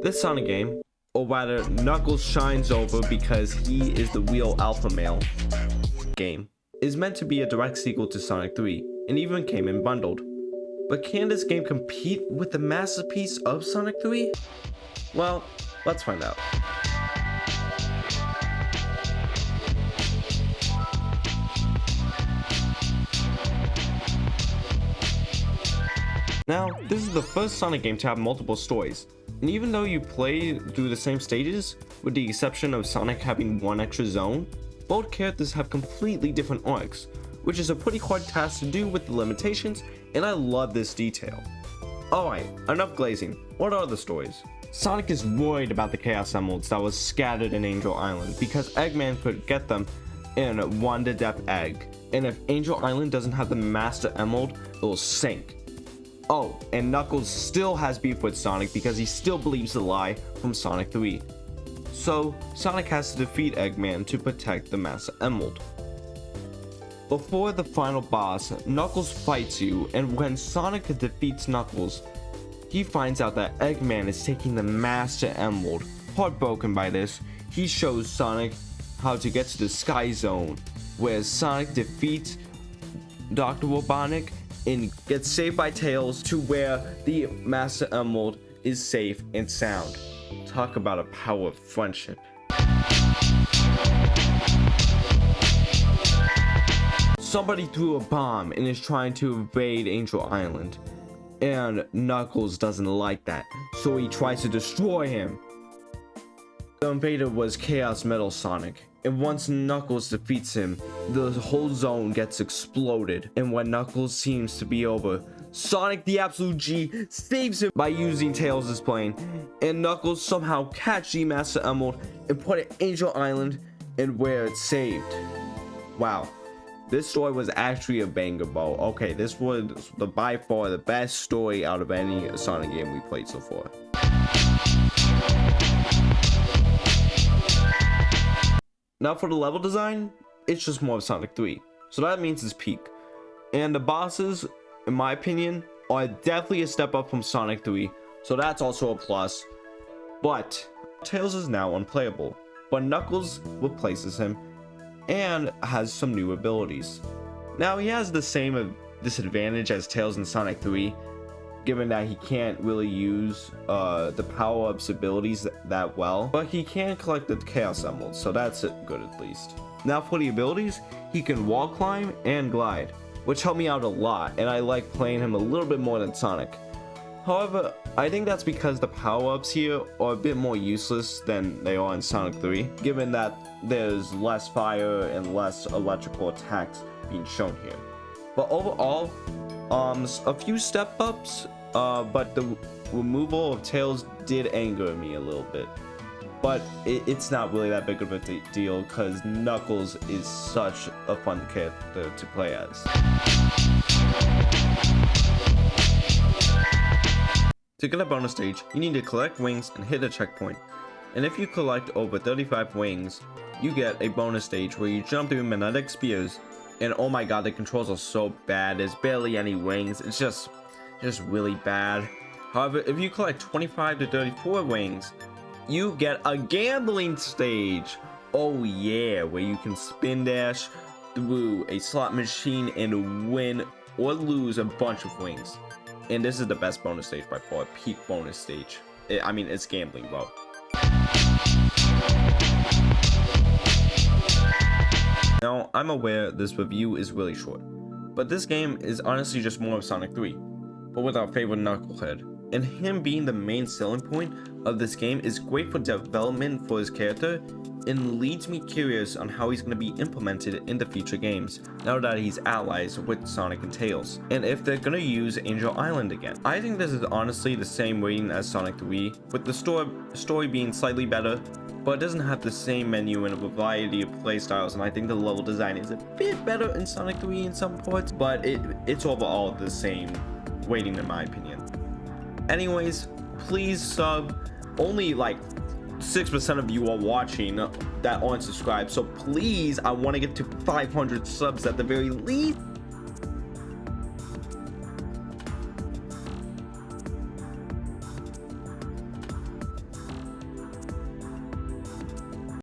This Sonic game, or rather Knuckles shines over because he is the real alpha male game, is meant to be a direct sequel to Sonic 3 and even came in bundled. But can this game compete with the masterpiece of Sonic 3? Well, let's find out. Now, this is the first Sonic game to have multiple stories, and even though you play through the same stages, with the exception of Sonic having one extra zone, both characters have completely different arcs, which is a pretty hard task to do with the limitations, and I love this detail. Alright, enough glazing. What are the stories? Sonic is worried about the Chaos Emeralds that was scattered in Angel Island because Eggman could get them in one to depth egg, and if Angel Island doesn't have the Master Emerald, it will sink. Oh, and Knuckles still has beef with Sonic because he still believes the lie from Sonic 3. So, Sonic has to defeat Eggman to protect the Master Emerald. Before the final boss, Knuckles fights you, and when Sonic defeats Knuckles, he finds out that Eggman is taking the Master Emerald. Heartbroken by this, he shows Sonic how to get to the Sky Zone, where Sonic defeats Dr. Robotnik and gets saved by Tails to where the Master Emerald is safe and sound. Talk about a power of friendship. Somebody threw a bomb and is trying to invade Angel Island, and Knuckles doesn't like that, so he tries to destroy him. The invader was Chaos Metal Sonic, and once Knuckles defeats him, the whole zone gets exploded, and when Knuckles seems to be over, Sonic the Absolute G saves him by using Tails' plane, and Knuckles somehow catch the Master Emerald and put it in Angel Island and where it's saved. Wow, this story was actually a banger, bro. Okay, this was by far the best story out of any Sonic game we played so far. Now for the level design, it's just more of Sonic 3, so that means it's peak. And the bosses, in my opinion, are definitely a step up from Sonic 3, so that's also a plus. But Tails is now unplayable, but Knuckles replaces him and has some new abilities. Now he has the same disadvantage as Tails in Sonic 3, given that he can't really use the power-ups abilities that well, but he can collect the Chaos Emeralds, so that's good at least. Now for the abilities, he can wall climb and glide, which helped me out a lot, and I like playing him a little bit more than Sonic. However, I think that's because the power-ups here are a bit more useless than they are in Sonic 3, given that there's less fire and less electrical attacks being shown here. But overall, a few step-ups, but the removal of Tails did anger me a little bit. But it's not really that big of a deal because Knuckles is such a fun character to play as. To get a bonus stage, you need to collect wings and hit a checkpoint. And if you collect over 35 wings, you get a bonus stage where you jump through magnetic spears. And oh my god, the controls are so bad. There's barely any wings. It's just really bad. However, if you collect 25 to 34 wings, you get a gambling stage. Oh yeah, where you can spin dash through a slot machine and win or lose a bunch of wings. And this is the best bonus stage by far, peak bonus stage. I mean, it's gambling, bro. Now, I'm aware this review is really short, but this game is honestly just more of Sonic 3, but with our favorite Knucklehead. And him being the main selling point of this game is great for development for his character and leads me curious on how he's going to be implemented in the future games now that he's allies with Sonic and Tails, and if they're going to use Angel Island again. I think this is honestly the same rating as Sonic 3, with the story being slightly better, but it doesn't have the same menu and a variety of playstyles, and I think the level design is a bit better in Sonic 3 in some parts, but it's overall the same rating in my opinion. Anyways, please sub. Only like 6% of you are watching that aren't subscribed, so please, I want to get to 500 subs at the very least.